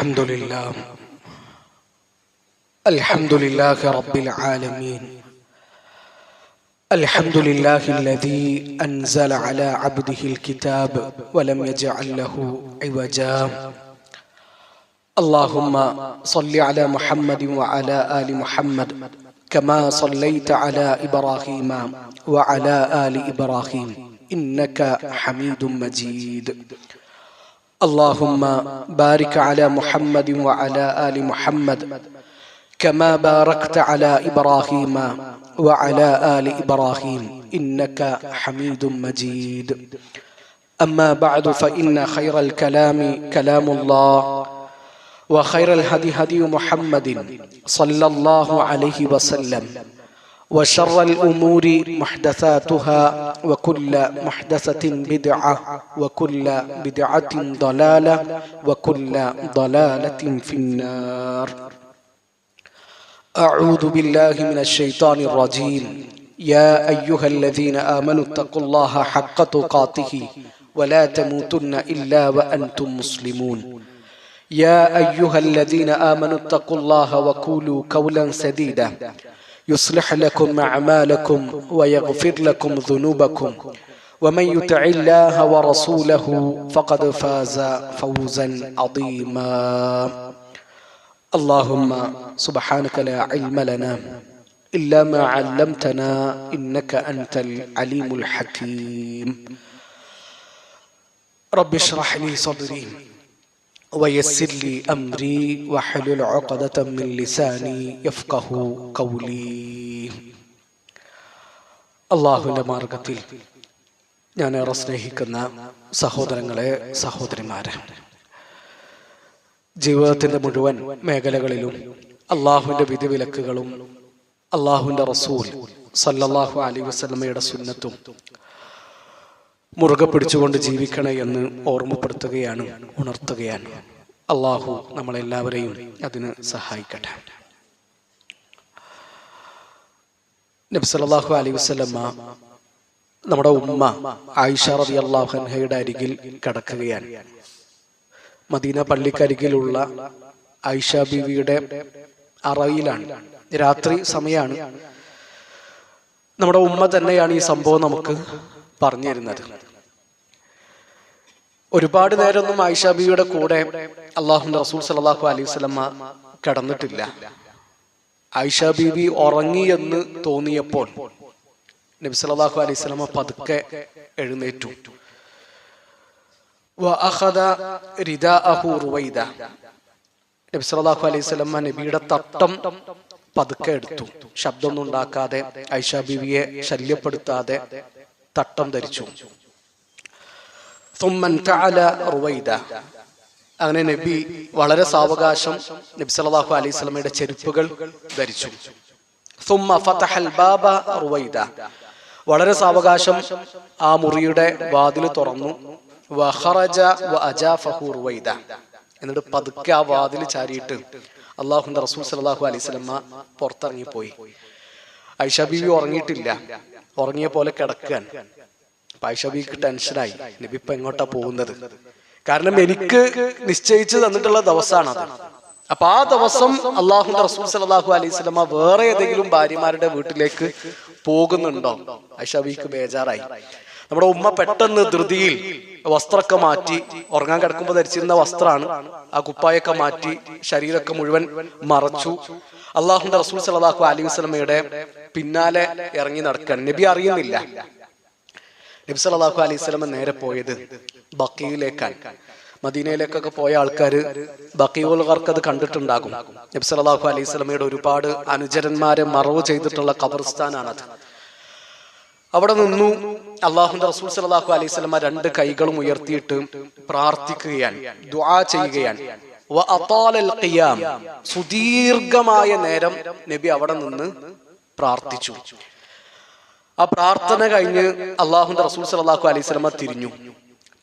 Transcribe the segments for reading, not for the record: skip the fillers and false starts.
الحمد لله رب العالمين. الحمد لله الذي أنزل على عبده الكتاب ولم يجعل له عوجا. اللهم صل على محمد وعلى آل محمد كما صليت على إبراهيم وعلى آل إبراهيم إنك حميد مجيد. اللهم بارك على محمد وعلى آل محمد كما باركت على إبراهيم وعلى آل إبراهيم إنك حميد مجيد. أما بعد فإن خير الكلام كلام الله وخير الهدي هدي محمد صلى الله عليه وسلم وشر الأمور محدثاتها وكل محدثة بدعة وكل بدعة ضلالة وكل ضلالة في النار. أعوذ بالله من الشيطان الرجيم. يا أيها الذين آمنوا اتقوا الله حق تقاته ولا تموتن إلا وأنتم مسلمون. يا أيها الذين آمنوا اتقوا الله وقولوا قولا سديدا يصلح لكم أعمالكم ويغفر لكم ذنوبكم ومن يطع الله ورسوله فقد فاز فوزا عظيما. اللهم سبحانك لا علم لنا إلا ما علمتنا إنك أنت العليم الحكيم. رب اشرح لي صدري ويسر لي أمري واحلل عقدة من لساني يفقه قولي. അള്ളാഹുവിൻ്റെ മാർഗത്തിൽ ഞാൻ ഏറെ സ്നേഹിക്കുന്ന സഹോദരങ്ങളെ, സഹോദരിമാരെ, ജീവിതത്തിൻ്റെ മുഴുവൻ മേഖലകളിലും അള്ളാഹുവിൻ്റെ വിധിവിലക്കുകളും അള്ളാഹുവിൻ്റെ റസൂൽ സല്ലല്ലാഹു അലൈഹി വസല്ലമയുടെ സുന്നത്തും മുറുകെ പിടിച്ചുകൊണ്ട് ജീവിക്കണേ എന്ന് ഓർമ്മപ്പെടുത്തുകയാണ്, ഉണർത്തുകയാണ്. അള്ളാഹു നമ്മളെല്ലാവരെയും അതിന് സഹായിക്കട്ടെ. നബി സല്ലല്ലാഹു അലൈഹി വസല്ലമ നമ്മുടെ ഉമ്മ ആയിഷ റളിയല്ലാഹു അൻഹയുടെ അരികിൽ കിടക്കുകയാണ്. മദീന പള്ളിക്കരികിലുള്ള ആയിഷ ബീവിയുടെ അറയിലാണ്. രാത്രി സമയമാണ്. നമ്മുടെ ഉമ്മ തന്നെയാണ് ഈ സംഭവം നമുക്ക് പറഞ്ഞു തരുന്നത്. ഒരുപാട് നേരമൊന്നും ആയിഷ ബീവിയുടെ കൂടെ അല്ലാഹുവിന്റെ റസൂൽ സല്ലല്ലാഹു അലൈഹി വസല്ലമ കിടന്നിട്ടില്ല. ആയിഷ ബീവി ഉറങ്ങി എന്ന് തോന്നിയപ്പോൾ നബി സല്ലല്ലാഹു അലൈഹി വസല്ലമ പതുക്കെ എഴുന്നേറ്റു. വഅഖദ റിദാഅഹു റുവൈദ. നബി സല്ലല്ലാഹു അലൈഹി വസല്ലമ നബിയുടെ തട്ടം പതുക്കെ എടുത്തു. ശബ്ദമൊന്നും ഉണ്ടാക്കാതെ, ആയിഷ ബീവിയെ ശല്യപ്പെടുത്താതെ തട്ടം ധരിച്ചു. അങ്ങനെ നബി വളരെ സാവകാശം നബി സല്ലല്ലാഹു അലൈഹി വസല്ലമയുടെ ചെരുപ്പുകൾ ധരിച്ചു. വളരെ സാവകാശം ആ മുറിയുടെ വാതിൽ തുറന്നു. എന്നിട്ട് പതുക്കെ ആ വാതിൽ ചാരിയിട്ട് അള്ളാഹുവിന്റെ റസൂൽ സല്ലല്ലാഹു അലൈഹി വസല്ലമ പുറത്തിറങ്ങിപ്പോയി. ആയിഷ ബീവി ഉറങ്ങിയിട്ടില്ല, ഉറങ്ങിയ പോലെ കിടക്കാൻ. ആയിഷ ബീവിക്ക് ടെൻഷനായി, നബി ഇപ്പൊ എങ്ങോട്ടാ പോകുന്നത്? കാരണം എനിക്ക് നിശ്ചയിച്ചു തന്നിട്ടുള്ള ദിവസമാണത്. അപ്പൊ ആ ദിവസം അള്ളാഹുവിന്റെ റസൂൽ സല്ലല്ലാഹു അലൈഹി വസല്ലമ വേറെ ഏതെങ്കിലും ഭാര്യമാരുടെ വീട്ടിലേക്ക് പോകുന്നുണ്ടോ? ആയിഷ ബീവിക്ക് ബേജാറായി. നമ്മുടെ ഉമ്മ പെട്ടെന്ന് ധൃതിയിൽ വസ്ത്രമൊക്കെ മാറ്റി, ഉറങ്ങാൻ കിടക്കുമ്പോൾ ധരിച്ചിരുന്ന വസ്ത്രമാണ്, ആ കുപ്പായൊക്കെ മാറ്റി ശരീരമൊക്കെ മുഴുവൻ മറച്ചു. അള്ളാഹുവിന്റെ റസൂൽ സല്ലല്ലാഹു അലൈഹി വസല്ലമയുടെ പിന്നാലെ ഇറങ്ങി നടക്കാൻ. നബി അറിയുന്നില്ല. നബി സല്ലല്ലാഹു അലൈഹി വസല്ലമ നേരെ പോയത് ബഖീയിലേക്കാണ്. മദീനയിലേക്കൊക്കെ പോയ ആൾക്കാർ ബഖീഉൽ ഗർഖദ് കണ്ടിട്ടുണ്ടാകും. നബി സല്ലല്ലാഹു അലൈഹി വസല്ലമയുടെ ഒരുപാട് അനുചരന്മാരെ മറവ് ചെയ്തിട്ടുള്ള ഖബർസ്ഥാനാണത്. അവിടെ നിന്നു അള്ളാഹുവിന്റെ റസൂൽ സല്ലല്ലാഹു അലൈഹി വസല്ലമ രണ്ട് കൈകളും ഉയർത്തിയിട്ട് പ്രാർത്ഥിക്കുകയാണ്, ദുആ ചെയ്യുകയാണ്. സുദീർഘമായ നേരം നബി അവിടെ നിന്ന് പ്രാർത്ഥിച്ചു. ആ പ്രാർത്ഥന കഴിഞ്ഞ് അള്ളാഹുവിന്റെ റസൂൽ സല്ലല്ലാഹു അലൈഹി വസല്ലമ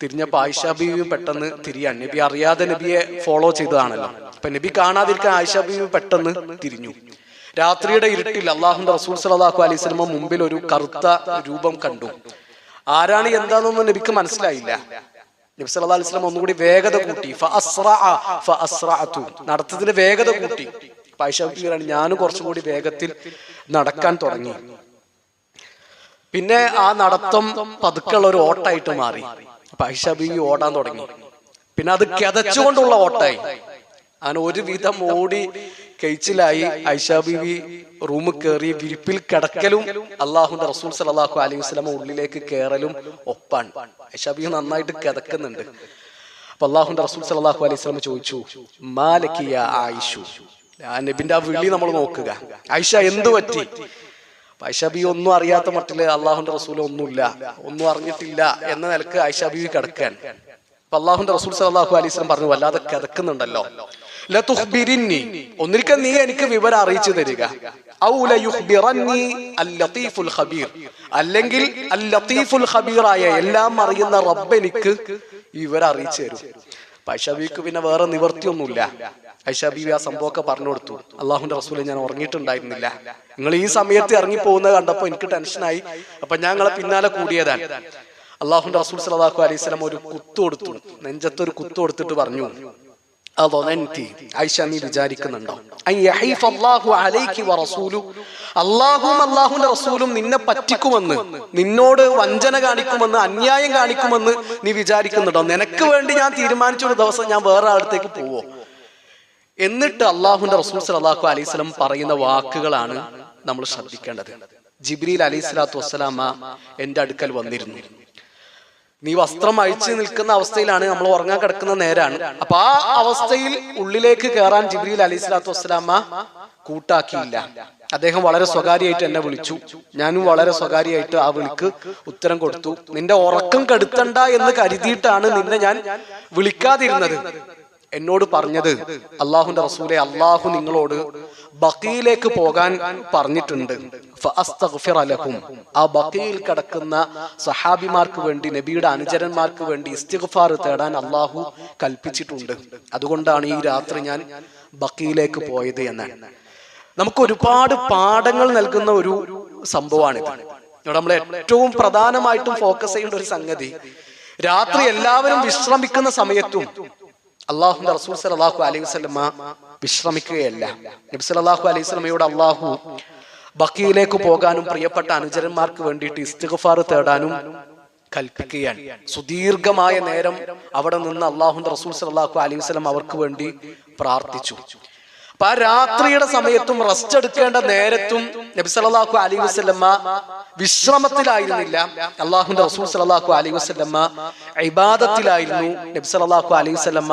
തിരിഞ്ഞപ്പോ ആയിഷ ബീവി പെട്ടെന്ന് തിരിയാണ്. നബി അറിയാതെ നബിയെ ഫോളോ ചെയ്തതാണല്ലോ. അപ്പൊ നബി കാണാതിരിക്കാൻ ആയിഷ ബീവി പെട്ടെന്ന് തിരിഞ്ഞു. രാത്രിയുടെ ഇരുട്ടിൽ അള്ളാഹുവിന്റെ റസൂൽ സല്ലല്ലാഹു അലൈഹി വസല്ലമ മുമ്പിൽ ഒരു കറുത്ത രൂപം കണ്ടു. ആരാണ് എന്താണെന്നൊന്നും നബിക്ക് മനസ്സിലായില്ല. നബി സല്ലല്ലാഹു അലൈഹി വസല്ലം ഒന്നുകൂടി വേഗത കൂട്ടി. നടത്തത്തിന്റെ വേഗത കൂട്ടി. ആയിഷ ബീവി പറയാണ്, ഞാനും കുറച്ചും കൂടി വേഗത്തിൽ നടക്കാൻ തുടങ്ങി. പിന്നെ ആ നടത്തം പതുക്കെയുള്ള ഒരു ഓട്ടായിട്ട് മാറി. ആയിഷ ബീവി ഓടാൻ തുടങ്ങി. പിന്നെ അത് കിതച്ചുകൊണ്ടുള്ള ഓട്ടായി. അങ്ങനെ ഒരുവിധം ഓടി കഴിച്ചിലായി. ആയിഷ ബീവി റൂമിൽ കയറി വിരിപ്പിൽ കിടക്കലും അള്ളാഹുന്റെ റസൂൽ സല്ലല്ലാഹു അലൈഹി വസല്ലം ഉള്ളിലേക്ക് കയറലും ഒപ്പാണ്. ആയിഷ ബീവി നന്നായിട്ട് കിതക്കുന്നുണ്ട്. അപ്പൊ അള്ളാഹുന്റെ റസൂൽ സല്ലല്ലാഹു അലൈഹി വസല്ലം ചോദിച്ചു, മാലകിയ ആയിഷു. ആ നബിന്റെ ആ വിളി നമ്മൾ നോക്കുക. ആയിഷ എന്ത് പറ്റി? ആയിഷ ബീവി ഒന്നും അറിയാത്ത മട്ടില് അള്ളാഹുന്റെ റസൂൽ ഒന്നും അറിഞ്ഞിട്ടില്ല എന്ന നിലക്ക് ആയിഷ ബീവി കിടക്കാൻ. അപ്പൊ അള്ളാഹുന്റെ റസൂൽ സല്ലല്ലാഹു അലൈഹി വസല്ലം പറഞ്ഞു, വല്ലാതെ കിടക്കുന്നുണ്ടല്ലോ, ഒന്നിരിക്കൽ നീ എനിക്ക് വിവരം അറിയിച്ചു തരിക, അല്ലെങ്കിൽ അൽ ലത്തീഫുൽ ഖബീറായ എല്ലാം അറിയുന്ന റബ്ബ് എനിക്ക് വിവരം അറിയിച്ചു തരും. ആയിഷ ബീവിക്ക് പിന്നെ വേറെ നിവർത്തിയൊന്നുമില്ല. ആയിഷ ബീവി ആ സംഭവമൊക്കെ പറഞ്ഞു കൊടുത്തു. അള്ളാഹുന്റെ റസൂലെ, ഞാൻ ഉറങ്ങിയിട്ടുണ്ടായിരുന്നില്ല, നിങ്ങൾ ഈ സമയത്ത് ഇറങ്ങി പോകുന്നത് കണ്ടപ്പോ എനിക്ക് ടെൻഷനായി, അപ്പൊ ഞങ്ങളെ പിന്നാലെ കൂടിയതാണ്. അള്ളാഹുന്റെ റസൂൽ സല്ലല്ലാഹു അലൈഹി വസല്ലം ഒരു കുത്തു കൊടുത്തു, നെഞ്ചത്തൊരു കുത്തു കൊടുത്തിട്ട് പറഞ്ഞു, ആയിഷ നീ വിചാരിക്കുന്നുണ്ടോ അല്ലാഹും അല്ലാഹുവിന്റെ റസൂലും നിന്നെ പറ്റിക്കുമെന്ന്, നിന്നോട് വഞ്ചന കാണിക്കുമെന്ന്, അന്യായം കാണിക്കുമെന്ന് നീ വിചാരിക്കുന്നുണ്ടോ? നിനക്ക് വേണ്ടി ഞാൻ തീരുമാനിച്ചൊരു ദിവസം ഞാൻ വേറെ അടുത്തേക്ക് പോവോ? എന്നിട്ട് അള്ളാഹുന്റെ റസൂൽ സല്ലല്ലാഹു അലൈഹി വസല്ലം പറയുന്ന വാക്കുകളാണ് നമ്മൾ ശ്രദ്ധിക്കേണ്ടത്. ജിബ്രീൽ അലൈഹി സ്വലാത്തു വസ്സലാമ എന്റെ അടുക്കൽ വന്നിരുന്നു. നീ വസ്ത്രം അഴിച്ചു നിൽക്കുന്ന അവസ്ഥയിലാണ്, നമ്മൾ ഉറങ്ങാൻ കിടക്കുന്ന നേരാണ്. അപ്പൊ ആ അവസ്ഥയിൽ ഉള്ളിലേക്ക് കയറാൻ ജിബ്രീൽ അലൈഹി സ്വലാത്തു വസ്സലാമ കൂട്ടാക്കിയില്ല. അദ്ദേഹം വളരെ സ്വകാര്യമായിട്ട് എന്നെ വിളിച്ചു. ഞാനും വളരെ സ്വകാര്യമായിട്ട് ആ വിളിക്ക് ഉത്തരം കൊടുത്തു. നിന്റെ ഉറക്കം കെടുത്തണ്ട എന്ന് കരുതിയിട്ടാണ് നിന്നെ ഞാൻ വിളിക്കാതിരുന്നത്. എന്നോട് പറഞ്ഞത്, അള്ളാഹുന്റെ റസൂലെ, അള്ളാഹു നിങ്ങളോട് ബഖീലേക്ക് പോകാൻ പറഞ്ഞിട്ടുണ്ട്. ആ ബഖീൽ കിടക്കുന്ന സഹാബിമാർക്ക് വേണ്ടി, നബിയുടെ അനുചരന്മാർക്ക് വേണ്ടി ഇസ്തിഗ്ഫാർ തേടാൻ അള്ളാഹു കൽപ്പിച്ചിട്ടുണ്ട്. അതുകൊണ്ടാണ് ഈ രാത്രി ഞാൻ ബഖീലേക്ക് പോയത് എന്നാണ്. നമുക്ക് ഒരുപാട് പാഠങ്ങൾ നൽകുന്ന ഒരു സംഭവമാണിത്. ഇവിടെ നമ്മൾ ഏറ്റവും പ്രധാനമായിട്ടും ഫോക്കസ് ചെയ്യേണ്ട ഒരു സംഗതി, രാത്രി എല്ലാവരും വിശ്രമിക്കുന്ന സമയത്തും അള്ളാഹുന്റെ റസൂൽ സല്ലല്ലാഹു അലൈഹി വസല്ലമ വിശ്രമിക്കുകയല്ല. നബി സല്ലല്ലാഹു അലൈഹി വസല്ലമയോട് അള്ളാഹു ബഖീലേക്ക് പോകാനും പ്രിയപ്പെട്ട അനുചരന്മാർക്ക് വേണ്ടിയിട്ട് ഇസ്തിഗ്ഫാർ തേടാനും കൽപ്പിക്കുകയാണ്. സുദീർഘമായ നേരം അവിടെ നിന്ന് അള്ളാഹുന്റെ റസൂൽ സല്ലല്ലാഹു അലൈഹി വസല്ലം അവർക്ക് വേണ്ടി പ്രാർത്ഥിച്ചു. അപ്പൊ ആ രാത്രിയുടെ സമയത്തും റെസ്റ്റ് എടുക്കേണ്ട നേരത്തും നബി സല്ലല്ലാഹു അലൈഹി വസല്ലമ വിശ്രമത്തിലായിരുന്നില്ല. അള്ളാഹുന്റെ റസൂൽ സല്ലല്ലാഹു അലൈഹി വസല്ലമ ഇബാദത്തിലായിരുന്നു. നബി സല്ലല്ലാഹു അലൈഹി വസല്ലമ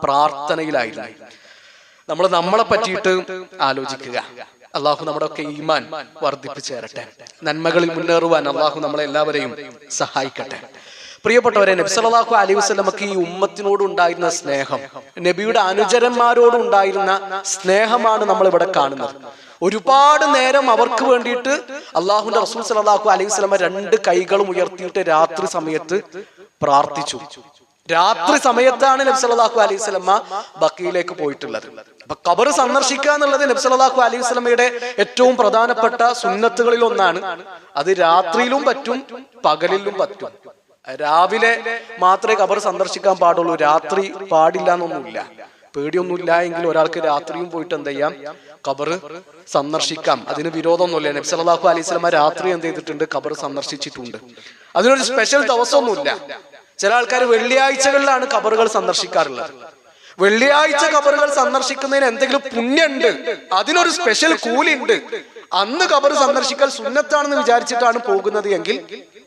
പ്രാർത്ഥനയിലായിരുന്നു. നമ്മളെ പറ്റിയിട്ട് ആലോചിക്കുക. അള്ളാഹു നമ്മുടെ ഒക്കെ ഈമാൻ വർദ്ധിപ്പിച്ചു തരട്ടെ. നന്മകളിൽ മുന്നേറുവാൻ അള്ളാഹു നമ്മളെ എല്ലാവരെയും സഹായിക്കട്ടെ. പ്രിയപ്പെട്ടവരെ, നബി സല്ലല്ലാഹു അലൈഹി വസല്ലമക്ക് ഈ ഉമ്മത്തിനോട് ഉണ്ടായിരുന്ന സ്നേഹം, നബിയുടെ അനുചരന്മാരോട് ഉണ്ടായിരുന്ന സ്നേഹമാണ് നമ്മൾ ഇവിടെ കാണുന്നത്. ഒരുപാട് നേരം അവർക്ക് വേണ്ടിയിട്ട് അള്ളാഹുന്റെ റസൂൽ സല്ലല്ലാഹു അലൈഹി വസല്ലമ രണ്ട് കൈകളും ഉയർത്തിയിട്ട് രാത്രി സമയത്ത് പ്രാർത്ഥിച്ചു. രാത്രി സമയത്താണ് നബി സല്ലല്ലാഹു അലൈഹി വസല്ലമ ബഖീലേക്ക് പോയിട്ടുള്ളത്. അപ്പൊ ഖബർ സന്ദർശിക്കുക എന്നുള്ളത് നബി സല്ലല്ലാഹു അലൈഹി വസല്ലമയുടെ ഏറ്റവും പ്രധാനപ്പെട്ട സുന്നത്തുകളിൽ ഒന്നാണ്. അത് രാത്രിയിലും പറ്റും, പകലിലും പറ്റും. രാവിലെ മാത്രമേ ഖബർ സന്ദർശിക്കാൻ പാടുള്ളൂ, രാത്രി പാടില്ല എന്നൊന്നുമില്ല. പേടിയൊന്നുമില്ല എങ്കിൽ ഒരാൾക്ക് രാത്രിയും പോയിട്ട് എന്ത് ചെയ്യാം, ഖബർ സന്ദർശിക്കാം. അതിന് വിരോധമൊന്നുമില്ല. നബി സല്ലല്ലാഹു അലൈഹി വസല്ലമ രാത്രി എന്ത് ചെയ്തിട്ടുണ്ട്, ഖബർ സന്ദർശിച്ചിട്ടുണ്ട്. അതിനൊരു സ്പെഷ്യൽ ദിവസമൊന്നുമില്ല. ചില ആൾക്കാർ വെള്ളിയാഴ്ചകളിലാണ് ഖബറുകൾ സന്ദർശിക്കാറുള്ളത്. വെള്ളിയാഴ്ച ഖബറുകൾ സന്ദർശിക്കുന്നതിന് എന്തെങ്കിലും പുണ്യമുണ്ട്, അതിനൊരു സ്പെഷ്യൽ കൂലി ഉണ്ട്. അന്ന് ഖബർ സന്ദർശിക്കൽ സുന്നത്താണെന്ന് വിചാരിച്ചിട്ടാണ് പോകുന്നത് എങ്കിൽ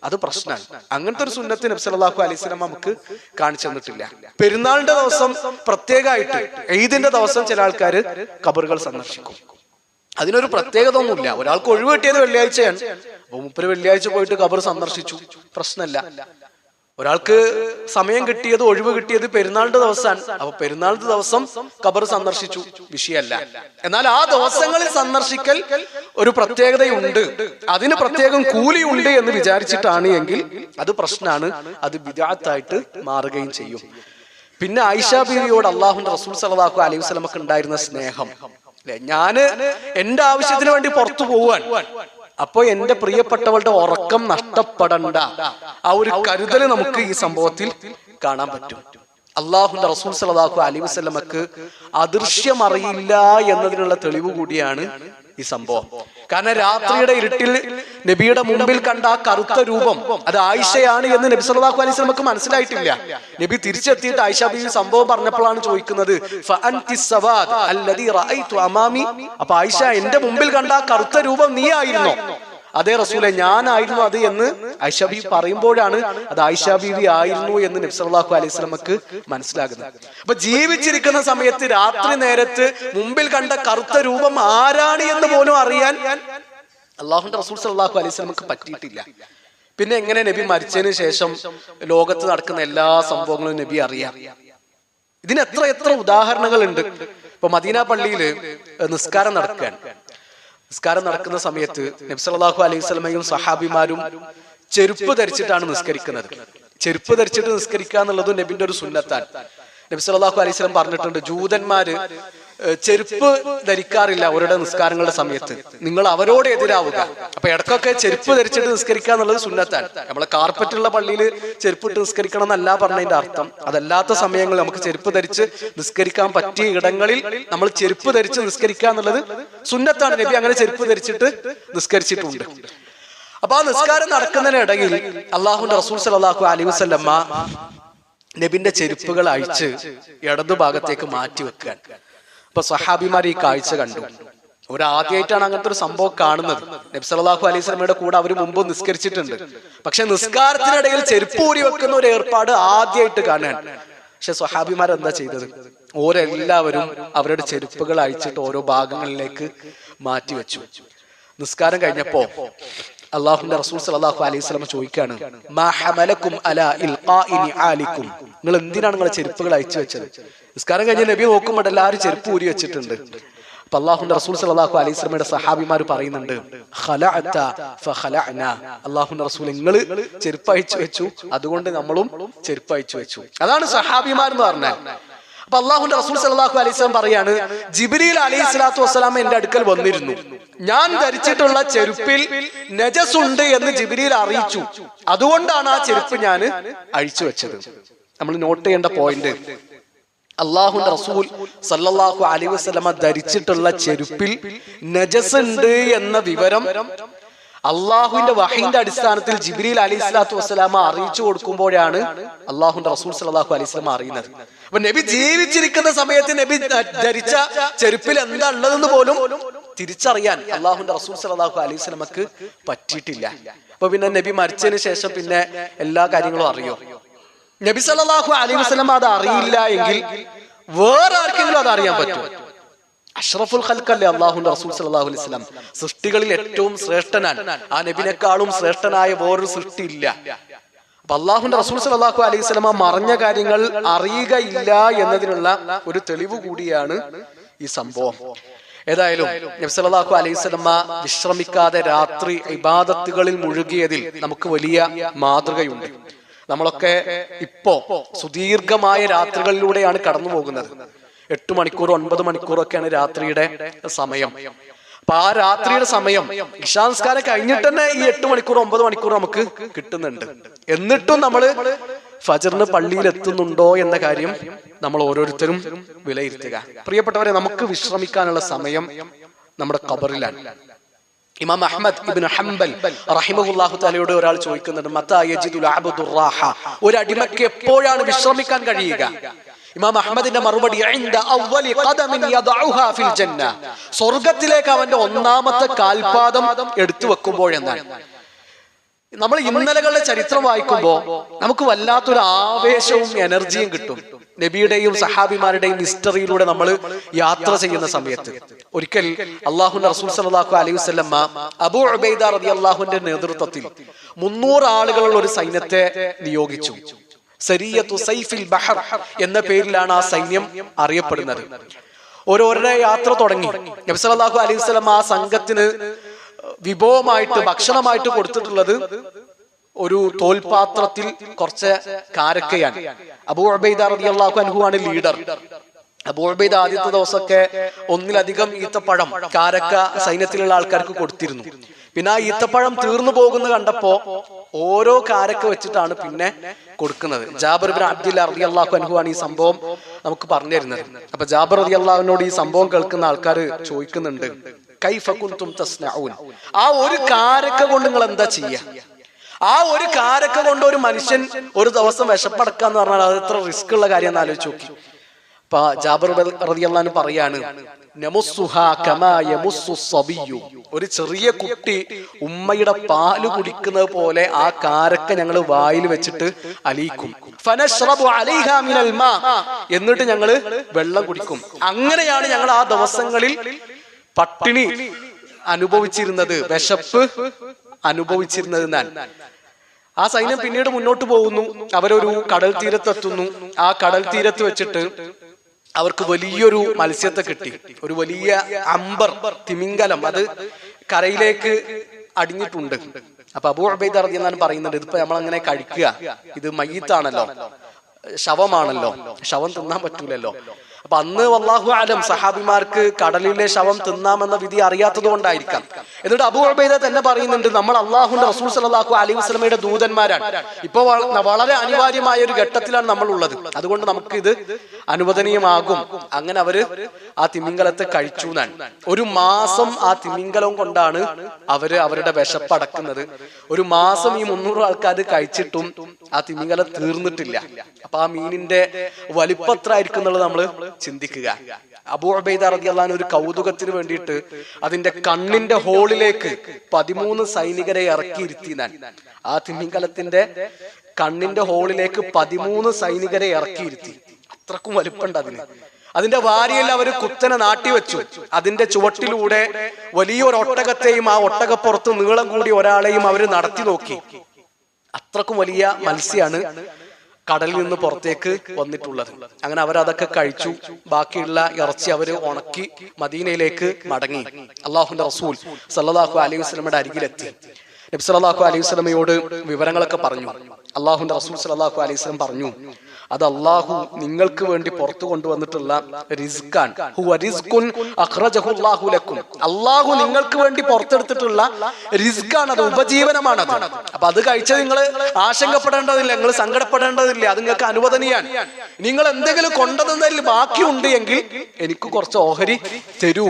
അത് പ്രശ്നമാണ്. അങ്ങനത്തെ ഒരു സുന്നത്ത് നബി സല്ലല്ലാഹു അലൈഹി വസല്ലം നമുക്ക് കാണിച്ചു തന്നിട്ടില്ല. പെരുന്നാളിന്റെ ദിവസം പ്രത്യേകമായിട്ട്, ഈദിന്റെ ദിവസം ചില ആൾക്കാർ ഖബറുകൾ സന്ദർശിക്കും. അതിനൊരു പ്രത്യേകത ഒന്നുമില്ല. ഒരാൾക്ക് ഒഴിവ് കിട്ടിയത് വെള്ളിയാഴ്ചയാണ്, അപ്പൊ മുപ്പര് വെള്ളിയാഴ്ച പോയിട്ട് ഖബർ സന്ദർശിച്ചു, പ്രശ്നമില്ല. ഒരാൾക്ക് സമയം കിട്ടിയത്, ഒഴിവ് കിട്ടിയത് പെരുന്നാളിന്റെ ദിവസമാണ്, അപ്പൊ പെരുന്നാളിന്റെ ദിവസം ഖബർ സന്ദർശിച്ചു, വിഷയമല്ല. എന്നാൽ ആ ദിവസങ്ങളിൽ സന്ദർശിക്കൽ ഒരു പ്രത്യേകതയുണ്ട്, അതിന് പ്രത്യേകം കൂലിയുണ്ട് എന്ന് വിചാരിച്ചിട്ടാണ് എങ്കിൽ അത് പ്രശ്നമാണ്, അത് ബിദ്അത്തായിട്ട് മാറുകയും ചെയ്യും. പിന്നെ ആയിഷ ബീവിയോട് അള്ളാഹുന്റെ റസൂൽ സല്ലല്ലാഹു അലൈഹി വസല്ലമക്ക് ഉണ്ടായിരുന്ന സ്നേഹം, അല്ലെ, ഞാന് എന്റെ ആവശ്യത്തിന് വേണ്ടി പുറത്തു പോവാൻ, അപ്പൊ എന്റെ പ്രിയപ്പെട്ടവളുടെ ഉറക്കം നഷ്ടപ്പെടണ്ട, ആ ഒരു കരുതൽ നമുക്ക് ഈ സംഭവത്തിൽ കാണാൻ പറ്റും. അള്ളാഹുന്റെ റസൂൽ സല്ലല്ലാഹു അലൈഹി വസല്ലമക്ക് അദൃശ്യം അറിയില്ല എന്നതിനുള്ള തെളിവ് കൂടിയാണ് ഈ സംഭവം. കാരണം രാത്രിയുടെ ഇരുട്ടിൽ നബിയുടെ മുമ്പിൽ കണ്ട ആ കറുത്ത രൂപം അത് ആയിഷയാണ് എന്ന് നബി സല്ലല്ലാഹു അലൈഹി വസല്ലമക്ക് മനസ്സിലായിട്ടില്ല. നബി തിരിച്ചെത്തിയിട്ട് ആയിഷ ബീവി സംഭവം പറഞ്ഞപ്പോഴാണ് ചോദിക്കുന്നത്, അപ്പൊ ആയിഷ, എന്റെ മുമ്പിൽ കണ്ട ആ കറുത്ത രൂപം നീ ആയിരുന്നോ? അതേ റസൂലെ, ഞാനായിരുന്നു അത് എന്ന് ആയിഷ ബീവി പറയുമ്പോഴാണ് അത് ആയിഷ ബീവി ആയിരുന്നു എന്ന് നബി സല്ലല്ലാഹു അലൈഹി വസല്ലമക്ക് മനസ്സിലാകുന്നത്. അപ്പൊ ജീവിച്ചിരിക്കുന്ന സമയത്ത് രാത്രി നേരത്ത് മുമ്പിൽ കണ്ട കറുത്ത രൂപം ആരാണ് എന്ന് പോലും അറിയാൻ അള്ളാഹുന്റെ റസൂൽ സല്ലല്ലാഹു അലൈഹി വസല്ലമക്ക് പറ്റിയിട്ടില്ല. പിന്നെ എങ്ങനെ നബി മരിച്ചതിന് ശേഷം ലോകത്ത് നടക്കുന്ന എല്ലാ സംഭവങ്ങളും നബി അറിയാം? ഇതിന് എത്ര ഉദാഹരണങ്ങൾ ഉണ്ട്. ഇപ്പൊ മദീന പള്ളിയില് നിസ്കാരം നടക്കുന്ന സമയത്ത് നബി സല്ലല്ലാഹു അലൈഹി വസല്ലമയും സഹാബിമാരും ചെരുപ്പ് ധരിച്ചിട്ടാണ് നിസ്കരിക്കുന്നത്. ചെരുപ്പ് ധരിച്ചിട്ട് നിസ്കരിക്കുക എന്നുള്ളതും നബിന്റെ ഒരു സുന്നത്താണ്. നബി സല്ലല്ലാഹു അലൈഹി വസല്ലം പറഞ്ഞിട്ടുണ്ട്, ജൂതന്മാര് ചെരുപ്പ് ധരിക്കാറില്ല അവരുടെ നിസ്കാരങ്ങളുടെ സമയത്ത്, നിങ്ങൾ അവരോട് എതിരാവുക. അപ്പൊ ഇടക്കൊക്കെ ചെരുപ്പ് ധരിച്ചിട്ട് നിസ്കരിക്കുക എന്നുള്ളത് സുന്നത്താണ്. നമ്മളെ കാർപ്പറ്റുള്ള പള്ളിയിൽ ചെരുപ്പിട്ട് നിസ്കരിക്കണം എന്നല്ല പറഞ്ഞതിന്റെ അർത്ഥം. അതല്ലാത്ത സമയങ്ങളിൽ നമുക്ക് ചെരുപ്പ് ധരിച്ച് നിസ്കരിക്കാൻ പറ്റിയ ഇടങ്ങളിൽ നമ്മൾ ചെരുപ്പ് ധരിച്ച് നിസ്കരിക്കുക എന്നുള്ളത് സുന്നത്താണ്. നബി അങ്ങനെ ചെരുപ്പ് ധരിച്ചിട്ട് നിസ്കരിച്ചിട്ടുണ്ട്. അപ്പൊ ആ നിസ്കാരം നടക്കുന്നതിനിടയിൽ അള്ളാഹുന്റെ റസൂൽ സല്ലല്ലാഹു അലൈഹി വസല്ലമ നബിന്റെ ചെരുപ്പുകൾ അഴിച്ച് ഇടതു ഭാഗത്തേക്ക് മാറ്റി വെക്കാൻ. അപ്പൊ സഹാബിമാർ ഈ കാഴ്ച കണ്ടു. ആദ്യമായിട്ടാണ് അങ്ങനത്തെ ഒരു സംഭവം കാണുന്നത്. നബി സല്ലല്ലാഹു അലൈഹി വസല്ലമയുടെ കൂടെ അവർ മുമ്പ് നിസ്കരിച്ചിട്ടുണ്ട്. പക്ഷെ നിസ്കാരത്തിനിടയിൽ ചെരുപ്പ് ഊരി വെക്കുന്ന ഒരു ഏർപ്പാട് ആദ്യമായിട്ട് കാണാൻ. പക്ഷെ സ്വഹാബിമാർ എന്താ ചെയ്തത്? ഓരെല്ലാവരും അവരുടെ ചെരുപ്പുകൾ അഴിച്ചിട്ട് ഓരോ ഭാഗങ്ങളിലേക്ക് മാറ്റി വെച്ചു. നിസ്കാരം കഴിഞ്ഞപ്പോ അള്ളാഹുന്റെ റസൂൽ സല്ലല്ലാഹു അലൈഹി വസല്ലം ചോദിക്കാണ്, മാ ഹമലക്കും അലാ ഇൽഖാഇ നിആലിക്കും, നിങ്ങൾ എന്തിനാണ് നിങ്ങളെ ചെരുപ്പുകൾ അഴിച്ചു വെച്ചത്? നിസ്കാരം കഴിഞ്ഞ നബി നോക്കുമ്പോൾ എല്ലാവരും ചെരുപ്പ് ഊരി വെച്ചിട്ടുണ്ട്. അപ്പൊ അള്ളാഹുന്റെ റസൂൽ സല്ലല്ലാഹു അലൈഹി വസല്ലമയുടെ സഹാബിമാർ പറയുന്നുണ്ട്, ഖലഅത ഫഖലഅന, അള്ളാഹുന്റെ റസൂൽ നിങ്ങൾ ചെരുപ്പ് അഴിച്ചു വെച്ചു, അതുകൊണ്ട് നമ്മളും ചെരുപ്പ് അഴിച്ചു വെച്ചു. അതാണ് സഹാബിമാർ എന്ന് പറഞ്ഞാൽ. അപ്പൊ അള്ളാഹുന്റെ റസൂൽ സല്ലല്ലാഹു അലൈഹി വസല്ലം പറയാണ്, ജിബ്രീൽ അലൈഹി സ്വലാത്തു വസ്സലാം എന്റെ അടുക്കൽ വന്നിരുന്നു, ഞാൻ ധരിച്ചിട്ടുള്ള ചെരുപ്പിൽ നജസ് ഉണ്ട് എന്ന് ജിബ്രീൽ അറിയിച്ചു, അതുകൊണ്ടാണ് ആ ചെരുപ്പ് ഞാൻ അഴിച്ചു വെച്ചത്. നമ്മൾ നോട്ട് ചെയ്യേണ്ട പോയിന്റ്, അള്ളാഹുന്റെ റസൂൽ സല്ലല്ലാഹു അലൈഹി വസല്ലമ ധരിച്ചിട്ടുള്ള ചെരുപ്പിൽ നജസ് ഉണ്ട് എന്ന വിവരം അള്ളാഹുവിന്റെ വഹീന്റെ അടിസ്ഥാനത്തിൽ ജിബ്രീൽ അലൈഹി സ്വലാത്തു വസ്സലാമ അറിയിച്ചു കൊടുക്കുമ്പോഴാണ് അള്ളാഹുന്റെ റസൂൽ സല്ലല്ലാഹു അലൈഹി വസല്ലമ അറിയുന്നത്. അപ്പൊ നബി ജീവിച്ചിരിക്കുന്ന സമയത്ത് നബി ധരിച്ച ചെരുപ്പിൽ എന്താ ഉള്ളതെന്ന് പോലും തിരിച്ചറിയാൻ അള്ളാഹുന്റെ റസൂൽ സല്ലല്ലാഹു അലൈഹി വസല്ലമക്ക് പറ്റിയിട്ടില്ല. അപ്പൊ പിന്നെ നബി മരിച്ചതിന് ശേഷം പിന്നെ എല്ലാ കാര്യങ്ങളും അറിയോ? നബി സല്ലല്ലാഹു അലൈഹി വസല്ലമ അത് അറിയില്ല എങ്കിൽ വേറെ ആർക്കെങ്കിലും അത് അറിയാൻ പറ്റും? അഷ്റഫുൽ ഖൽഖല്ലേ അല്ലാഹുവിന്റെ റസൂൽ സല്ലല്ലാഹു അലൈഹി വസല്ലം, സൃഷ്ടികളിൽ ഏറ്റവും ശ്രേഷ്ഠനാണ്. ആ നബിനെക്കാളും ശ്രേഷ്ഠനായ വേറൊരു സൃഷ്ടി ഇല്ല. അപ്പൊ അല്ലാഹുവിന്റെ റസൂൽ സല്ലല്ലാഹു അലൈഹി വസല്ലം മറഞ്ഞ കാര്യങ്ങൾ അറിയുകയില്ല എന്നതിനുള്ള ഒരു തെളിവ് കൂടിയാണ് ഈ സംഭവം. ഏതായാലും നബി സല്ലല്ലാഹു അലൈഹി വസല്ലം വിശ്രമിക്കാതെ രാത്രി ഇബാദത്തുകളിൽ മുഴുകിയതിൽ നമുക്ക് വലിയ മാതൃകയുണ്ട്. നമ്മളൊക്കെ ഇപ്പോ സുദീർഘമായ രാത്രികളിലൂടെയാണ് കടന്നു പോകുന്നത്. 8 മണിക്കൂർ 9 മണിക്കൂറൊക്കെയാണ് രാത്രിയുടെ സമയം. അപ്പൊ ആ രാത്രിയുടെ സമയം ഇശാ നിസ്കാരം കഴിഞ്ഞിട്ട് തന്നെ ഈ 8 മണിക്കൂർ 9 മണിക്കൂർ നമുക്ക് കിട്ടുന്നുണ്ട്. എന്നിട്ടും നമ്മൾ ഫജ്റിന് പള്ളിയിൽ എത്തുന്നുണ്ടോ എന്ന കാര്യം നമ്മൾ ഓരോരുത്തരും വിലയിരുത്തുക. പ്രിയപ്പെട്ടവരെ, നമുക്ക് വിശ്രമിക്കാനുള്ള സമയം നമ്മുടെ ഖബറിലാണ്. ഇമാം അഹ്മദ് ഇബ്നു ഹംബൽ റഹിമഹുല്ലാഹു തആലയോട് ഒരാൾ ചോദിക്കുന്നുണ്ട്, മതാ യജിദുൽ അബ്ദു റാഹ, ഒരു അടിമയ്ക്ക് എപ്പോഴാണ് വിശ്രമിക്കാൻ കഴിയുക? ഇമാം അഹ്മദിന്റെ മറുപടി, ഇൻദ അവ്വലി ഖദമിൻ യദഉഹാ ഫിൽ ജന്ന, സ്വർഗ്ഗത്തിലേക്ക് അവന്റെ ഒന്നാമത്തെ കാൽപാദം എടുത്തു വെക്കുമ്പോഴെന്നാണ്. നമ്മൾ ഇന്നലകളുടെ ചരിത്രം വായിക്കുമ്പോൾ നമുക്ക് വല്ലാത്തൊരു ആവേശവും എനർജിയും കിട്ടും. നബിയുടെയും സഹാബിമാരുടെയും ഹിസ്റ്ററിയിലൂടെ നമ്മൾ യാത്ര ചെയ്യുന്ന സമയത്ത് ഒരിക്കൽ അള്ളാഹുന്റെ റസൂൽ സല്ലല്ലാഹു അലൈഹി വസല്ലം അബൂ ഉബൈദ റളിയല്ലാഹുവിന്റെ നേതൃത്വത്തിൽ 300 ആളുകളുള്ള ഒരു സൈന്യത്തെ നിയോഗിച്ചു. സരിയത്തു സൈഫിൽ ബഹർ എന്ന പേരിലാണ് ആ സൈന്യം അറിയപ്പെടുന്നത്. ഓരോരുടെ യാത്ര തുടങ്ങി. നബി സല്ലല്ലാഹു അലൈഹി വസല്ലം ആ സംഘത്തിന് വിഭവമായിട്ട് ഭക്ഷണമായിട്ട് കൊടുത്തിട്ടുള്ളത് ഒരു തോൽപാത്രത്തിൽ കുറച്ച് കാരക്കയാണ്. അബൂ ഉബൈദ റളിയല്ലാഹു അൻഹു ആണ് ലീഡർ. അബൂ ഉബൈദ ആദ്യത്തെ ദിവസമൊക്കെ ഒന്നിലധികം ഈത്തപ്പഴം കാരക്ക സൈന്യത്തിലുള്ള ആൾക്കാർക്ക് കൊടുത്തിരുന്നു. പിന്നെ ആ ഈത്തപ്പഴം തീർന്നു പോകുന്നത് കണ്ടപ്പോ ഓരോ കാരക്ക വെച്ചിട്ടാണ് പിന്നെ കൊടുക്കുന്നത്. ജാബിർ ഇബ്നു അബ്ദില്ല റളിയല്ലാഹു അൻഹു ആണ് ഈ സംഭവം നമുക്ക് പറഞ്ഞു തരുന്നത്. അപ്പൊ ജാബിർ റളിയല്ലാഹുവിനോട് ഈ സംഭവം കേൾക്കുന്ന ആൾക്കാർ ചോദിക്കുന്നുണ്ട്, കൈഫ കുൻതും തസ്നഊൻ, ആ ഒരു കാരക്ക കൊണ്ട് നിങ്ങൾ എന്താ ചെയ്യാ? ആ ഒരു കാരക്ക കൊണ്ട് ഒരു മനുഷ്യൻ ഒരു ദിവസം വിശപ്പടക്കാന്ന് പറഞ്ഞാൽ അത് എത്ര റിസ്ക് ഉള്ള കാര്യം എന്ന് ആലോചിച്ച് നോക്കി. അപ്പൊ ജാബിർ റളിയല്ലാഹു അൻഹു പറയാണ്, നമുസ്സുഹാ കമാ യമുസ്സു സബിയ്യു, ഒരു ചെറിയ കുട്ടി ഉമ്മയുടെ പാല് കുടിക്കുന്നത് പോലെ ആ കാരക്ക ഞങ്ങൾ വായിൽ വെച്ചിട്ട് അലിയിക്കും. ഫനശ്റബു അലൈഹാ മിനൽ മാ, എന്നിട്ട് ഞങ്ങൾ വെള്ളം കുടിക്കും. അങ്ങനെയാണ് ഞങ്ങൾ ആ ദിവസങ്ങളിൽ പട്ടിണി അനുഭവിച്ചിരുന്നത്, വിശപ്പ് അനുഭവിച്ചിരുന്നത്. ആ സൈന്യം പിന്നീട് മുന്നോട്ട് പോകുന്നു. അവരൊരു കടൽ തീരത്തെത്തുന്നു. ആ കടൽ തീരത്ത് വെച്ചിട്ട് അവർക്ക് വലിയൊരു മത്സ്യത്തെ കിട്ടി, ഒരു വലിയ അമ്പർ തിമിംഗലം. അത് കരയിലേക്ക് അടിഞ്ഞിട്ടുണ്ട്. അപ്പൊ അബൂ ഉബൈദ റളിയല്ലാഹു അൻഹു പറയുന്നുണ്ട്, ഇതിപ്പോ നമ്മളങ്ങനെ കഴിക്കുക, ഇത് മയ്യിത്താണല്ലോ, ശവമാണല്ലോ, ശവം തിന്നാൻ പറ്റൂലല്ലോ. അപ്പൊ അന്ന് വല്ലാഹു അലം സഹാബിമാർക്ക് കടലിലെ ശവം തിന്നാമെന്ന വിധി അറിയാത്തത് കൊണ്ടായിരിക്കാം. എന്നിട്ട് അബൂ ഉബൈദ തന്നെ പറയുന്നുണ്ട്, നമ്മൾ അള്ളാഹുവിന്റെ റസൂൽ സല്ലല്ലാഹു അലൈഹി വസല്ലമയുടെ ദൂതന്മാരാണ്. ഇപ്പൊ വളരെ അനിവാര്യമായ ഒരു ഘട്ടത്തിലാണ് നമ്മൾ ഉള്ളത്, അതുകൊണ്ട് നമുക്ക് ഇത് അനുവദനീയമാകും. അങ്ങനെ അവര് ആ തിമിംഗലത്തെ കഴിച്ചു എന്നാണ്. ഒരു മാസം ആ തിമിംഗലം കൊണ്ടാണ് അവര് അവരുടെ വിശപ്പടക്കുന്നത്. ഒരു മാസം ഈ 300 ആൾക്കാർ കഴിച്ചിട്ടും ആ തിമിംഗലം തീർന്നിട്ടില്ല. അപ്പൊ ആ മീനിന്റെ വലിപ്പത്ര ആയിരിക്കും എന്നുള്ളത് നമ്മൾ ചിന്തിക്കുക. അബൂ ഉബൈദ റളിയല്ലാഹു അൻഹു ഒരു കൗതുകത്തിന് വേണ്ടിയിട്ട് അതിന്റെ കണ്ണിന്റെ ഹോളിലേക്ക് 13 സൈനികരെ ഇറക്കിയിരുത്തിനാൻ. ആ തിമിംഗലത്തിന്റെ കണ്ണിന്റെ ഹോളിലേക്ക് 13 സൈനികരെ ഇറക്കിയിരുത്തി. അത്രക്കും വലിപ്പമുണ്ട് അതിന്. അതിന്റെ വാരിയിൽ അവർ കുത്തനെ നാട്ടിവെച്ചു. അതിന്റെ ചുവട്ടിലൂടെ വലിയൊരു ഒട്ടകത്തെയും ആ ഒട്ടകപ്പുറത്ത് നീളം കൂടി ഒരാളെയും അവർ നടത്തി നോക്കി. അത്രക്കും വലിയ മത്സ്യമാണ് കടലിൽ നിന്ന് പുറത്തേക്ക് വന്നിട്ടുള്ളത്. അങ്ങനെ അവരതൊക്കെ കഴിച്ചു. ബാക്കിയുള്ള ഇറച്ചി അവര് ഉണക്കി മദീനയിലേക്ക് മടങ്ങി. അള്ളാഹുവിന്റെ റസൂൽ സല്ലല്ലാഹു അലൈഹി വസല്ലമയുടെ അരികിലെത്തി. നബി സല്ലല്ലാഹു അലൈഹി വസല്ലമയോട് വിവരങ്ങളൊക്കെ പറഞ്ഞു. അള്ളാഹുവിന്റെ റസൂൽ സല്ലല്ലാഹു അലൈഹി വസല്ലം പറഞ്ഞു, അത് അള്ളാഹു നിങ്ങൾക്ക് വേണ്ടി പുറത്തു കൊണ്ടുവന്നിട്ടുള്ള റിസ്കാൻ. ഹുവ റിസ്കുൻ അഖ്റജഹു അല്ലാഹു ലക്കും. അള്ളാഹു നിങ്ങൾക്ക് വേണ്ടി പുറത്തെടുത്തിട്ടുള്ള റിസ്കാണ്, അത് ഉപജീവനമാണത്. അപ്പൊ അത് കഴിച്ചാൽ നിങ്ങൾ ആശങ്കപ്പെടേണ്ടതില്ല, നിങ്ങൾ സങ്കടപ്പെടേണ്ടതില്ല, അത് നിങ്ങൾക്ക് അനുവദനീയാണ്. നിങ്ങൾ എന്തെങ്കിലും കൊണ്ടുവന്നതിൽ ബാക്കിയുണ്ട് എങ്കിൽ എനിക്ക് കുറച്ച് ഓഹരി തരൂ.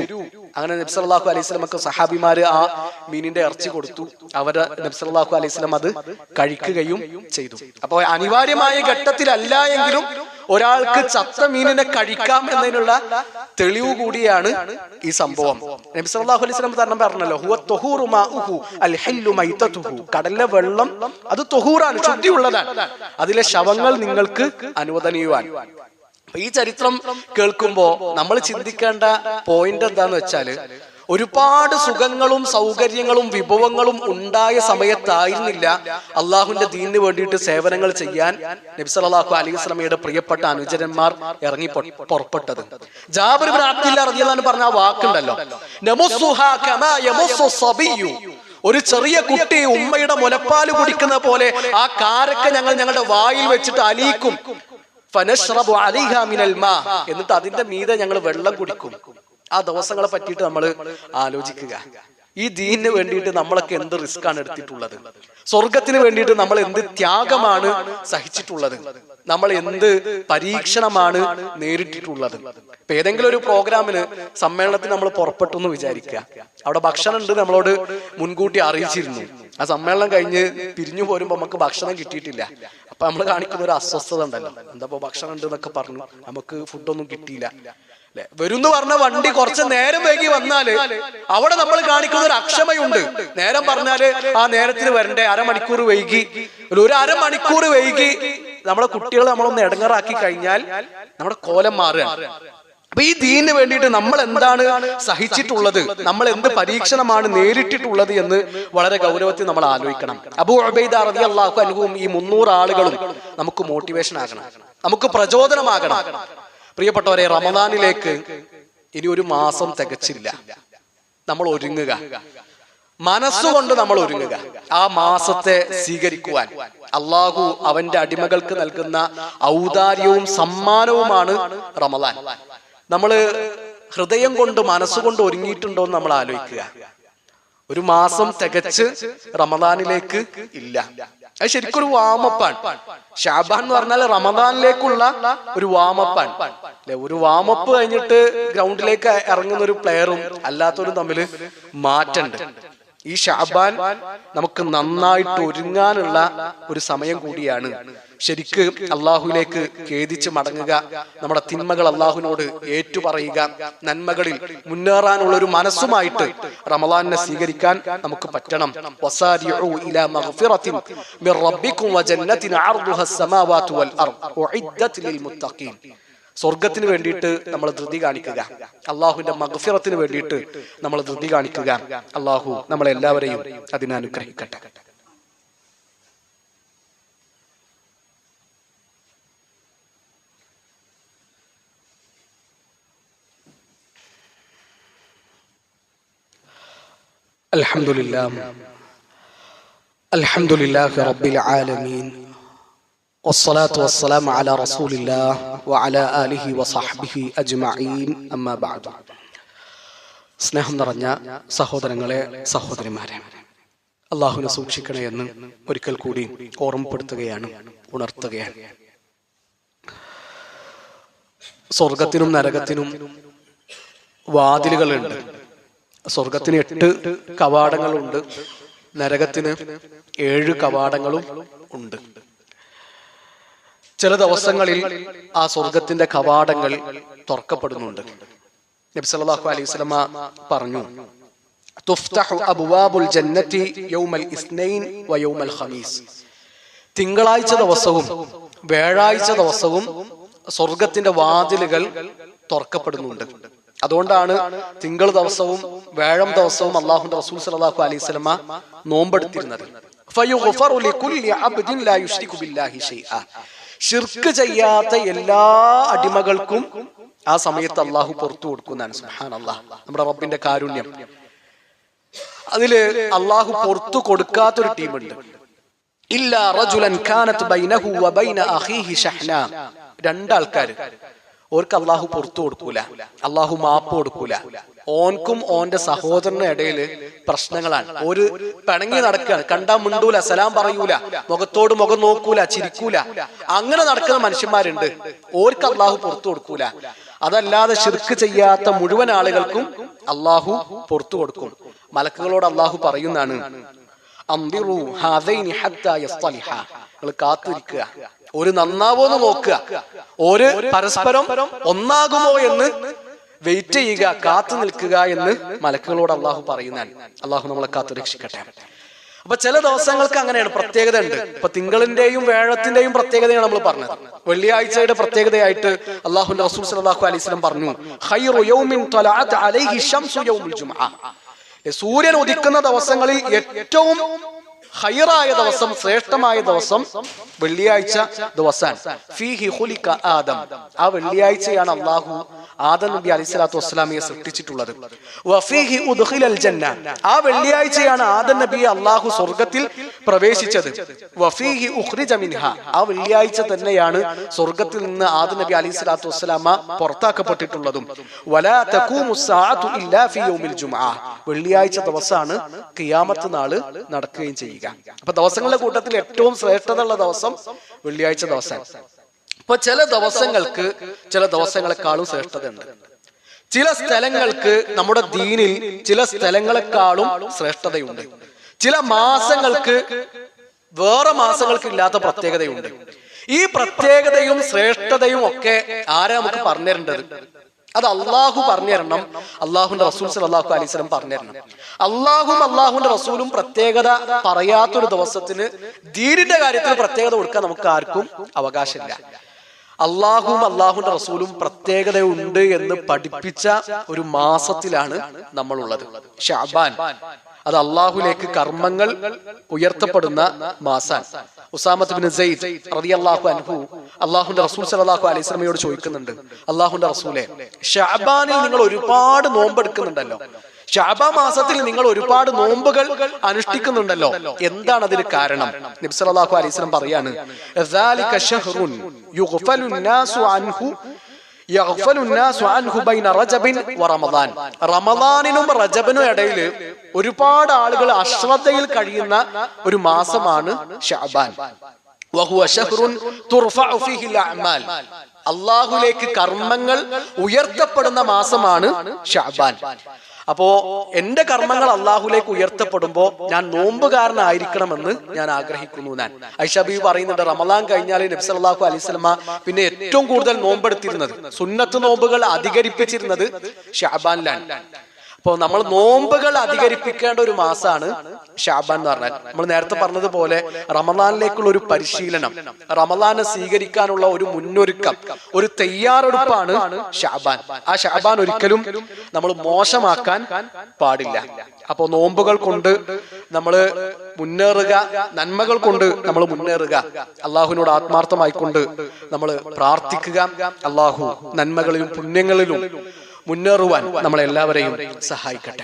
അങ്ങനെ നബി സല്ലല്ലാഹു അലൈഹി വസല്ലമക്ക് സഹാബിമാര് ആ മീനിന്റെ ഇറച്ചി കൊടുത്തു. അവര് നബി സല്ലല്ലാഹു അലൈഹി വസല്ലം അത് കഴിക്കുകയും ചെയ്തു. അപ്പൊ അനിവാര്യമായ ഘട്ടത്തിലല്ല എങ്കിലും ഒരാൾക്ക് ചത്ത മീനിനെ കഴിക്കാം എന്നതിനുള്ള തെളിവ് കൂടിയാണ് ഈ സംഭവം. നബി സല്ലല്ലാഹു അലൈഹി വസല്ലം തന്നെ പറഞ്ഞല്ലോ, ഹുവ തുഹൂറു മാഉഹു അൽ ഹില്ലു മൈതതുഹു, കടലിലെ വെള്ളം അത് തുഹൂറാണ്, ശുദ്ധിയുള്ളതാണ്, അതിലെ ശവങ്ങൾ നിങ്ങൾക്ക് അനുവദനീയമാണ്. ഈ ചരിത്രം കേൾക്കുമ്പോ നമ്മൾ ചിന്തിക്കേണ്ട പോയിന്റ് എന്താന്ന് വെച്ചാല്, ഒരുപാട് സുഖങ്ങളും സൗകര്യങ്ങളും വിഭവങ്ങളും ഉണ്ടായ സമയത്തായിരുന്നില്ല അള്ളാഹുവിന്റെ ദീനിന് വേണ്ടിയിട്ട് സേവനങ്ങൾ ചെയ്യാൻ നബി സല്ലല്ലാഹു അലൈഹി വസല്ലമയുടെ പ്രിയപ്പെട്ട അനുചരന്മാർ ഇറങ്ങി പുറപ്പെട്ടത്. ജാബിർ ഇബ്നു അബ്ദില്ല റളിയല്ലാഹു അൻഹു പറഞ്ഞ ആ വാക്കുണ്ടല്ലോ, നമുസ്സുഹാ കമാ യമുസ്സു സബിയ്യു, ഒരു ചെറിയ കുട്ടി ഉമ്മയുടെ മുലപ്പാല് കുടിക്കുന്ന പോലെ ആ കാരക്ക ഞങ്ങൾ ഞങ്ങളുടെ വായിൽ വെച്ചിട്ട് അലിയിക്കും. ഫനശ്റബു അലൈഹാ മിനൽ മാ, എന്നിട്ട് അതിന്റെ മീതെ ഞങ്ങൾ വെള്ളം കുടിക്കും. ആ ദിവസങ്ങളെ പറ്റിയിട്ട് നമ്മൾ ആലോചിക്കുക. ഈ ദീനിന് വേണ്ടിയിട്ട് നമ്മളൊക്കെ എന്ത് റിസ്ക് ആണ് എടുത്തിട്ടുള്ളത്, സ്വർഗത്തിന് വേണ്ടിയിട്ട് നമ്മൾ എന്ത് ത്യാഗമാണ് സഹിച്ചിട്ടുള്ളത്, നമ്മൾ എന്ത് പരീക്ഷണമാണ് നേരിട്ടിട്ടുള്ളത്. ഇപ്പൊ ഏതെങ്കിലും ഒരു പ്രോഗ്രാമിന് സമ്മേളനത്തിന് നമ്മൾ പുറപ്പെട്ടു എന്ന് വിചാരിക്കുക, അവിടെ ഭക്ഷണം ഉണ്ട്, നമ്മളോട് മുൻകൂട്ടി അറിയിച്ചിരുന്നു. ആ സമ്മേളനം കഴിഞ്ഞ് പിരിഞ്ഞു പോരുമ്പോ നമുക്ക് ഭക്ഷണം കിട്ടിയിട്ടില്ല. അപ്പൊ നമ്മൾ കാണിക്കുന്ന ഒരു അസ്വസ്ഥത ഉണ്ടല്ലോ, എന്താ ഭക്ഷണം ഉണ്ട് എന്നൊക്കെ പറഞ്ഞു, നമുക്ക് ഫുഡൊന്നും കിട്ടിയില്ല. വരുന്ന് പറഞ്ഞ വണ്ടി കുറച്ച് നേരം വൈകി വന്നാല് അവിടെ നമ്മൾ കാണിക്കുന്ന ഒരു അക്ഷമയുണ്ട്. നേരം പറഞ്ഞാല് ആ നേരത്തിന് വരണ്ടേ, അരമണിക്കൂർ വൈകി, ഒരു അരമണിക്കൂർ വൈകി നമ്മളെ കുട്ടികളെ നമ്മളൊന്ന് ഇടങ്ങറാക്കി കഴിഞ്ഞാൽ നമ്മുടെ കോലം മാറുകയാണ്. അപ്പൊ ഈ ദീനിന് വേണ്ടിയിട്ട് നമ്മൾ എന്താണ് സഹിച്ചിട്ടുള്ളത്, നമ്മൾ എന്ത് പരീക്ഷണമാണ് നേരിട്ടിട്ടുള്ളത് എന്ന് വളരെ ഗൗരവത്തിൽ നമ്മൾ ആലോചിക്കണം. അബൂ ഉബൈദ റളിയല്ലാഹു അൻഹുവും ഈ 300 ആളുകളും നമുക്ക് മോട്ടിവേഷൻ ആകണം, നമുക്ക് പ്രചോദനമാകണം. പ്രിയപ്പെട്ടവരെ, റമദാനിലേക്ക് ഇനി ഒരു മാസം തികച്ചില്ല. നമ്മൾ ഒരുങ്ങുക, മനസ്സുകൊണ്ട് നമ്മൾ ഒരുങ്ങുക ആ മാസത്തെ സ്വീകരിക്കുവാൻ. അള്ളാഹു അവന്റെ അടിമകൾക്ക് നൽകുന്ന ഔദാര്യവും സമ്മാനവുമാണ് റമദാൻ. നമ്മള് ഹൃദയം കൊണ്ട് മനസ്സുകൊണ്ട് ഒരുങ്ങിയിട്ടുണ്ടോ എന്ന് നമ്മൾ ആലോചിക്കുക. ഒരു മാസം തികച്ച് റമദാനിലേക്ക് ഇല്ല. അത് ശരിക്കും ഒരു വാമപ്പാണ്. ഷാബാൻ എന്ന് പറഞ്ഞാൽ റമദാനിലേക്കുള്ള ഒരു വാമപ്പാണ് അല്ലെ. ഒരു വാമപ്പ് കഴിഞ്ഞിട്ട് ഗ്രൗണ്ടിലേക്ക് ഇറങ്ങുന്ന ഒരു പ്ലെയറും അല്ലാത്തവരും തമ്മിൽ മാറ്റമുണ്ട്. ഈ ഷാബാൻ നമുക്ക് നന്നായിട്ട് ഒരുങ്ങാനുള്ള ഒരു സമയം കൂടിയാണ്. ശരിക്ക് അള്ളാഹുവിലേക്ക് ഖേദിച്ച് മടങ്ങുക, നമ്മുടെ തിന്മകൾ അള്ളാഹുവിനോട് ഏറ്റുപറയുക, നന്മകളിൽ മുന്നേറാനുള്ള ഒരു മനസ്സുമായിട്ട് റമളാനിനെ സ്വീകരിക്കാൻ നമുക്ക് പറ്റണം. വസാരിഉ ഇലാ മഗ്ഫിറത്തിൻ മിർ റബ്ബികും വജന്നത്തിൻ അർദുഹാ അസ്സമാവാതു വൽ അർദ് ഉഇദ്ദത് ലിൽ മുത്തഖീൻ. സ്വർഗത്തിന് വേണ്ടിയിട്ട് നമ്മൾ ധൃതി കാണിക്കുക, അള്ളാഹുവിന്റെ മഗ്ഫിറത്തിന് വേണ്ടിയിട്ട് നമ്മൾ ധൃതി കാണിക്കുക. അള്ളാഹു നമ്മളെല്ലാവരെയും അതിനനുഗ്രഹിക്കട്ടെ. അൽഹംദുലില്ലാഹി റബ്ബിൽ ആലമീൻ വസ്സലാത്തു വസ്സലാമു അലാ റസൂലില്ലാഹ് വഅലാ ആലിഹി വസഹ്ബിഹി അജ്മഈൻ. അമ്മാ ബഅദ്. സ്നേഹം നിറഞ്ഞ സഹോദരങ്ങളെ, സഹോദരിമാരെ, അള്ളാഹുവിനെ സൂക്ഷിക്കണേ എന്ന് ഒരിക്കൽ കൂടി ഓർമ്മപ്പെടുത്തുകയാണ്, ഉണർത്തുകയാണ്. സ്വർഗത്തിനും നരകത്തിനും വാതിലുകളുണ്ട്. സ്വർഗത്തിന് 8 കവാടങ്ങളുണ്ട്, നരകത്തിന് 7 കവാടങ്ങളും ഉണ്ട്. ചില ദിവസങ്ങളിൽ ആ സ്വർഗത്തിന്റെ കവാടങ്ങൾ തുറക്കപ്പെടുന്നുണ്ട്. നബി സല്ലല്ലാഹു അലൈഹി വസല്ലമ പറഞ്ഞു, തുഫ്തഹു അബ്വാബുൽ ജന്നതി യൗമൽ ഇസ്നൈൻ വ യൗമൽ ഖമീസ്. തിങ്കളാഴ്ച ദിവസവും വ്യാഴാഴ്ച ദിവസവും സ്വർഗത്തിന്റെ വാതിലുകൾ തുറക്കപ്പെടുന്നുണ്ട്. അതുകൊണ്ടാണ് തിങ്കൾ ദിവസവും വ്യാഴം ദിവസവും അല്ലാഹുവിന്റെ റസൂൽ സല്ലല്ലാഹു അലൈഹി വസല്ലമ നോമ്പെടുത്തിരുന്നത്. ഫയുഗ്ഫറു ലികുല്ലി അബ്ദിൻ ലാ യുശ്രികു ബില്ലാഹി ശൈഅ. ശിർക്ക് ചെയ്യാത്ത എല്ലാ അടിമകൾക്കും ആ സമയത്ത് അള്ളാഹു പുറത്തു കൊടുക്കുന്നതാണ്. സുബ്ഹാനല്ലാഹ്, നമ്മുടെ റബ്ബിന്റെ കാരുണ്യം. അതില് അള്ളാഹു പുറത്തു കൊടുക്കാത്തൊരു ടീമുണ്ട്. ഇല്ലാ റജുലൻ കാനത് ബൈനഹു വ ബൈന അഖീഹി ഷഹ്ന. 2 ആൾക്കാർ, ഓർക്ക് അള്ളാഹു പുറത്തു കൊടുക്കൂല, അള്ളാഹു മാപ്പ് കൊടുക്കൂല. ഓൻക്കും ഓന്റെ സഹോദരനും ഇടയില് പ്രശ്നങ്ങളാണ്. ഒരു പിണങ്ങി നടക്കുകയാണ്, കണ്ടാ മിണ്ടൂല, സലാം പറയൂല, മുഖത്തോട് മുഖം നോക്കൂല, ചിരിക്കൂല. അങ്ങനെ നടക്കുന്ന മനുഷ്യന്മാരുണ്ട്. ഓർക്ക് അള്ളാഹു പുറത്തു കൊടുക്കൂല. അതല്ലാതെ ശിർക്ക് ചെയ്യാത്ത മുഴുവൻ ആളുകൾക്കും അള്ളാഹു പുറത്തു കൊടുക്കും. മലക്കുകളോട് അള്ളാഹു പറയുന്നതാണ്, അംദിറു ഹാദൈനി ഹത്താ യസ്തലിഹ. നിങ്ങൾ കാത്തിരിക്കുക, ഒരു നന്നാവോന്ന് നോക്കുക, ഒരു പരസ്പരം ഒന്നാകുമോ എന്ന് വെയിറ്റ് ചെയ്യുക, കാത്തു നിൽക്കുക എന്ന് മലക്കുകളോട് അള്ളാഹു പറയുന്നതാണ്. അള്ളാഹു നമ്മളെ കാത്തു രക്ഷിക്കട്ടെ. അപ്പൊ ചില ദിവസങ്ങൾക്ക് അങ്ങനെയാണ്, പ്രത്യേകത ഉണ്ട്. ഇപ്പൊ തിങ്കളിന്റെയും വ്യാഴത്തിന്റെയും പ്രത്യേകതയാണ് നമ്മൾ പറഞ്ഞത്. വെള്ളിയാഴ്ചയുടെ പ്രത്യേകതയായിട്ട് അള്ളാഹുവിന്റെ റസൂൽ സല്ലല്ലാഹു അലൈഹി വസല്ലം പറഞ്ഞു, ഖൈറു യൗമിൻ തലഅത് അലൈഹി ശംസു യൗമുൽ ജുമുഅ. സൂര്യൻ ഉദിക്കുന്ന ദിവസങ്ങളിൽ ഏറ്റവും ഖൈറായ ദിവസം, ശ്രേഷ്ഠമായ ദിവസം വെള്ളിയാഴ്ച ദിവസമാണ്. ഫീഹി ഖുലിക ആദം. ആ വെള്ളിയാഴ്ചയാണ് അല്ലാഹു ആദം നബി അലൈഹി സ്വലാത്തു വസ്സലാമിയെ സൃഷ്ടിച്ചിട്ടുള്ളത്. വഫീഹി ഉദ്ഖിലൽ ജന്ന. ആ വെള്ളിയാഴ്ചയാണ് ആദം നബിയെ അല്ലാഹു സ്വർഗ്ഗത്തിൽ പ്രവേശിച്ചത്. വഫീഹി ഉഖ്രിജ മിൻഹ. ആ വെള്ളിയാഴ്ച തന്നെയാണ് സ്വർഗ്ഗത്തിൽ നിന്ന് ആദം നബി അലൈഹി സ്വലാത്തു വസ്സലാമ പുറത്താക്കപ്പെട്ടിട്ടുള്ളതും. വലാ തഖൂമു സ്സാഅതു ഇല്ലാ ഫീ യൗമിൽ ജുമുഅ. വെള്ളിയാഴ്ച ദിവസമാണ് ഖിയാമത്ത് നാൾ നടക്കുകയും ചെയ്യുക. അപ്പൊ ദിവസങ്ങളുടെ കൂട്ടത്തിൽ ഏറ്റവും ശ്രേഷ്ഠതയുള്ള ദിവസം വെള്ളിയാഴ്ച ദിവസം. ഇപ്പൊ ചില ദിവസങ്ങൾക്ക് ചില ദിവസങ്ങളെക്കാളും ശ്രേഷ്ഠതയുണ്ട്. ചില സ്ഥലങ്ങൾക്ക് നമ്മുടെ ദീനിൽ ചില സ്ഥലങ്ങളെക്കാളും ശ്രേഷ്ഠതയുണ്ട്. ചില മാസങ്ങൾക്ക് വേറെ മാസങ്ങൾക്ക് ഇല്ലാത്ത പ്രത്യേകതയുണ്ട്. ഈ പ്രത്യേകതയും ശ്രേഷ്ഠതയും ഒക്കെ ആരാ നമുക്ക് പറഞ്ഞു തരേണ്ടത്? അത് അള്ളാഹു പറഞ്ഞു തരണം, അള്ളാഹുന്റെ റസൂൽ സല്ലല്ലാഹു അലൈഹി വസല്ലം പറഞ്ഞു തരണം. അള്ളാഹും അള്ളാഹുന്റെ റസൂലും പ്രത്യേകത പറയാത്തൊരു ദിവസത്തിന് ദീനിന്റെ കാര്യത്തിൽ പ്രത്യേകത കൊടുക്കാൻ നമുക്ക് ആർക്കും അവകാശമില്ല. അള്ളാഹും അള്ളാഹുന്റെ റസൂലും പ്രത്യേകതയുണ്ട് എന്ന് പഠിപ്പിച്ച ഒരു മാസത്തിലാണ് നമ്മളുള്ളത്, ഷഅബാൻ. അത് അള്ളാഹുലേക്ക് കർമ്മങ്ങൾ ഉയർത്തപ്പെടുന്ന മാസാൻ. ഉസാമത്ത് ബിൻ സെയ്ദ് റളിയല്ലാഹു അൻഹു അള്ളാഹുന്റെ റസൂൽ സല്ലല്ലാഹു അലൈഹി വസല്ലമയോട് ചോദിക്കുന്നുണ്ട്, അള്ളാഹുന്റെ റസൂലെ, ഷഅബാനിൽ നിങ്ങൾ ഒരുപാട് നോമ്പെടുക്കുന്നുണ്ടല്ലോ, ശഅബാൻ മാസത്തിൽ നിങ്ങൾ ഒരുപാട് നോമ്പുകൾ അനുഷ്ഠിക്കുന്നുണ്ടല്ലോ, എന്താണ് അതിന് കാരണം? നബി സല്ലല്ലാഹു അലൈഹി വസല്ലം പറയാണ്, "ദാലിക ശഹ്റുൻ യുഗ്ഫലു നാസു അൻഹു റമദാനിനും റജബിനും ഇടയിൽ ഒരുപാട് ആളുകൾ അശ്രദ്ധയിൽ കഴിയുന്ന ഒരു മാസമാണ് ശഅബാൻ. അള്ളാഹുലേക്ക് കർമ്മങ്ങൾ ഉയർത്തപ്പെടുന്ന മാസമാണ് ശഅബാൻ. അപ്പോ എന്റെ കർമ്മങ്ങൾ അള്ളാഹുലേക്ക് ഉയർത്തപ്പെടുമ്പോ ഞാൻ നോമ്പുകാരനായിരിക്കണമെന്ന് ഞാൻ ആഗ്രഹിക്കുന്നു. ആയിഷ ബീവി പറയുന്നുണ്ട്, റമദാൻ കഴിഞ്ഞാൽ നബി സല്ലല്ലാഹു അലൈഹി വസല്ലമ പിന്നെ ഏറ്റവും കൂടുതൽ നോമ്പെടുത്തിരുന്നത്, സുന്നത്ത് നോമ്പുകൾ അധികരിപ്പിച്ചിരുന്നത് ശഅബാനിലാണ്. അപ്പോ നമ്മൾ നോമ്പുകൾ അധികരിപ്പിക്കേണ്ട ഒരു മാസമാണ് ശഅബാൻ എന്ന് പറഞ്ഞാൽ. നമ്മൾ നേരത്തെ പറഞ്ഞതുപോലെ റമദാനിലേക്കുള്ള ഒരു പരിശീലനം, റമദാനെ സ്വീകരിക്കാനുള്ള ഒരു മുന്നൊരുക്കം, ഒരു തയ്യാറെടുപ്പാണ് ശഅബാൻ. ആ ശഅബാൻ ഒരിക്കലും നമ്മൾ മോശമാക്കാൻ പാടില്ല. അപ്പോ നോമ്പുകൾ കൊണ്ട് നമ്മൾ മുന്നേറുക, നന്മകൾ കൊണ്ട് നമ്മൾ മുന്നേറുക, അള്ളാഹുവിനോട് ആത്മാർത്ഥമായിക്കൊണ്ട് നമ്മൾ പ്രാർത്ഥിക്കുക. അള്ളാഹു നന്മകളിലും പുണ്യങ്ങളിലും മുന്നേറുവാൻ നമ്മളെല്ലാവരെയും സഹായിക്കട്ടെ.